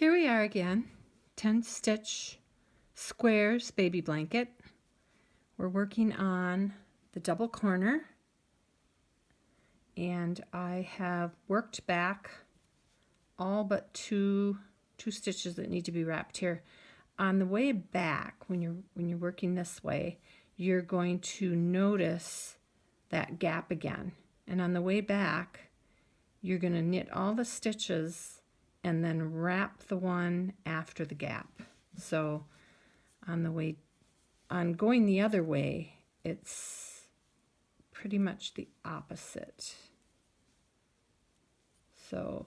Here we are again, 10 stitch squares baby blanket. We're working on the double corner, and I have worked back all but two stitches that need to be wrapped here. On the way back, when you're working this way, you're going to notice that gap again. And on the way back, you're going to knit all the stitches and then wrap the one after the gap. So on going the other way, it's pretty much the opposite. So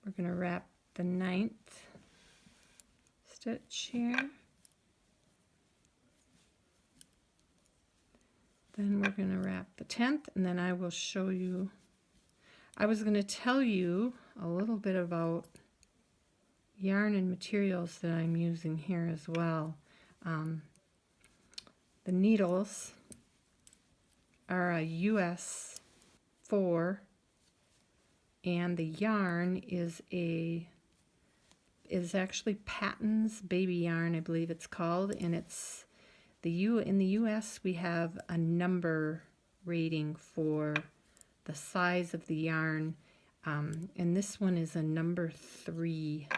we're going to wrap the 9th stitch here. Then we're going to wrap the 10th, and then I will show you. I was going to tell you a little bit about yarn and materials that I'm using here as well. The needles are a US 4, and the yarn is actually Patton's baby yarn, I believe it's called, and it's in the US we have a number rating for the size of the yarn, and this one is a number 3.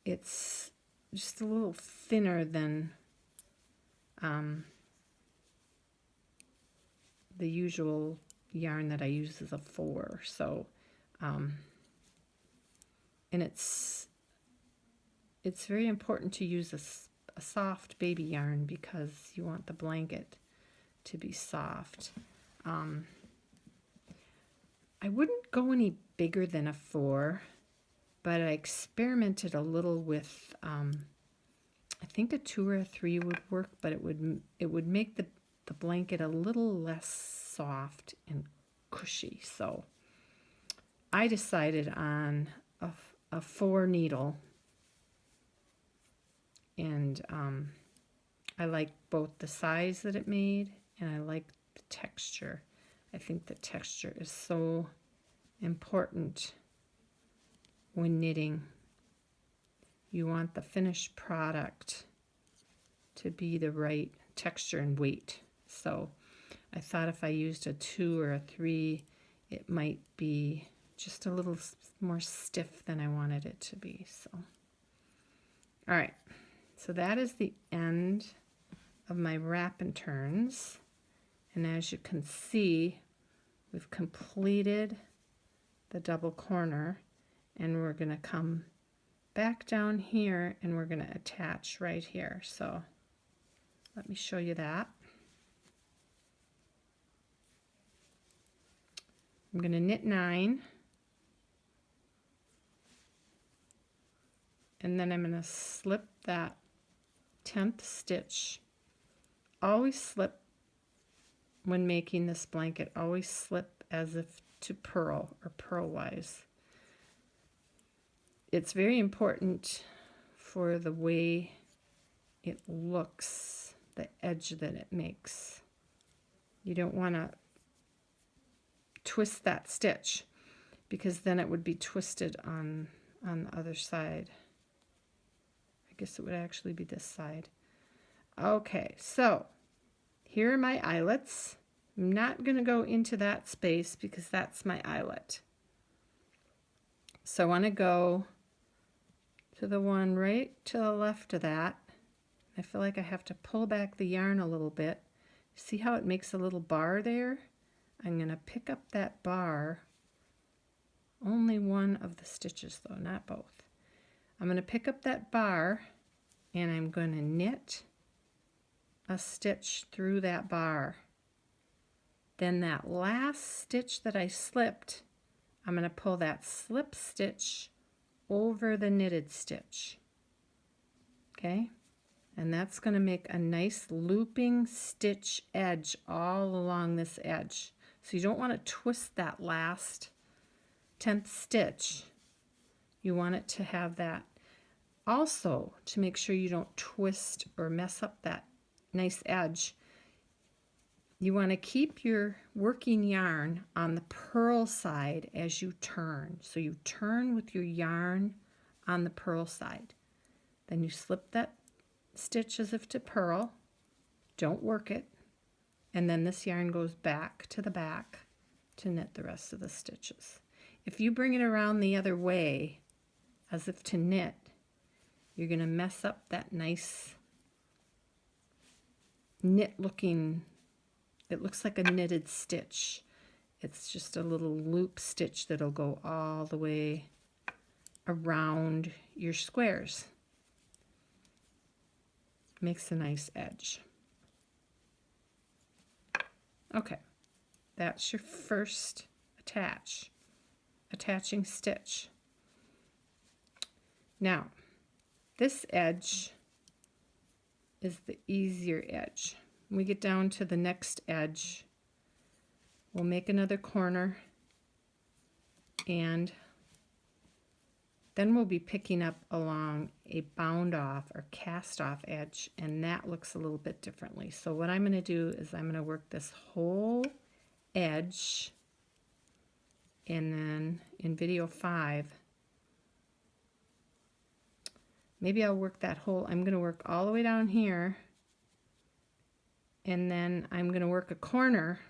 It's just a little thinner than the usual yarn that I use is a 4. So, and it's very important to use a soft baby yarn because you want the blanket to be soft. I wouldn't go any bigger than a 4, but I experimented a little with I think a 2 or a 3 would work, but it would make the blanket a little less soft and cushy. So I decided on a 4 needle, and I like both the size that it made and I like the texture. I think the texture is so important when knitting. You want the finished product to be the right texture and weight. So I thought if I used a 2 or a 3, it might be just a little more stiff than I wanted it to be. So, all right. So that is the end of my wrap and turns. And as you can see, we've completed the double corner, and we're going to come back down here and we're going to attach right here. So let me show you that. I'm going to knit 9, and then I'm going to slip that 10th stitch. Always slip when making this blanket, always slip as if to purl or purlwise. It's very important for the way it looks, the edge that it makes. You don't want to twist that stitch because then it would be twisted on the other side. I guess it would actually be this side. Okay, so here are my eyelets. I'm not going to go into that space because that's my eyelet. So I want to go to the one right to the left of that. I feel like I have to pull back the yarn a little bit. See how it makes a little bar there? I'm going to pick up that bar, only one of the stitches though, not both. I'm going to pick up that bar and I'm going to knit a stitch through that bar. Then that last stitch that I slipped, I'm going to pull that slip stitch over the knitted stitch. Okay? And that's going to make a nice looping stitch edge all along this edge. So you don't want to twist that last 10th stitch. You want it to have that. Also, to make sure you don't twist or mess up that nice edge, You want to keep your working yarn on the purl side as you turn. So you turn with your yarn on the purl side. Then you slip that stitch as if to purl. Don't work it. And then this yarn goes back to the back to knit the rest of the stitches. If you bring it around the other way as if to knit, you're going to mess up that nice knit looking, it looks like a knitted stitch. It's just a little loop stitch that'll go all the way around your squares. Makes a nice edge. Okay, that's your first attaching stitch. Now, this edge is the easier edge. When we get down to the next edge, we'll make another corner, and then we'll be picking up along a bound off or cast off edge, and that looks a little bit differently. So what I'm going to do is I'm going to work this whole edge, and then in video 5, maybe I'll work that whole, I'm going to work all the way down here, and then I'm going to work a corner.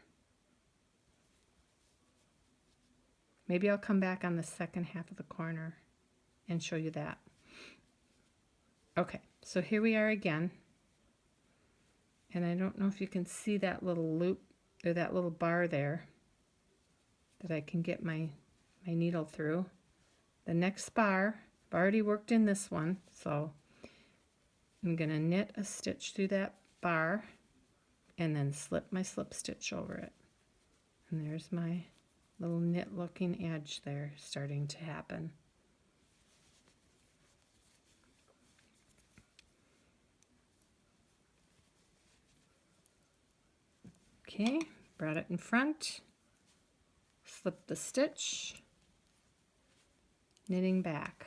Maybe I'll come back on the second half of the corner and show you that. Okay, so here we are again. And I don't know if you can see that little loop or that little bar there that I can get my needle through. The next bar, I've already worked in this one, so I'm going to knit a stitch through that bar and then slip my slip stitch over it. And there's my little knit looking edge there starting to happen. Okay, brought it in front, slip the stitch, knitting back.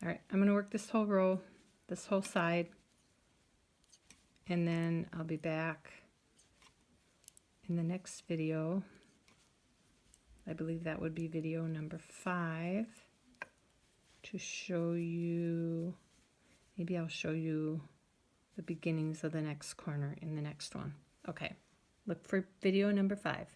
All right, I'm going to work this whole row, this whole side, and then I'll be back in the next video. I believe that would be video number 5, to show you, maybe I'll show you the beginnings of the next corner in the next one. Okay, look for video number 5.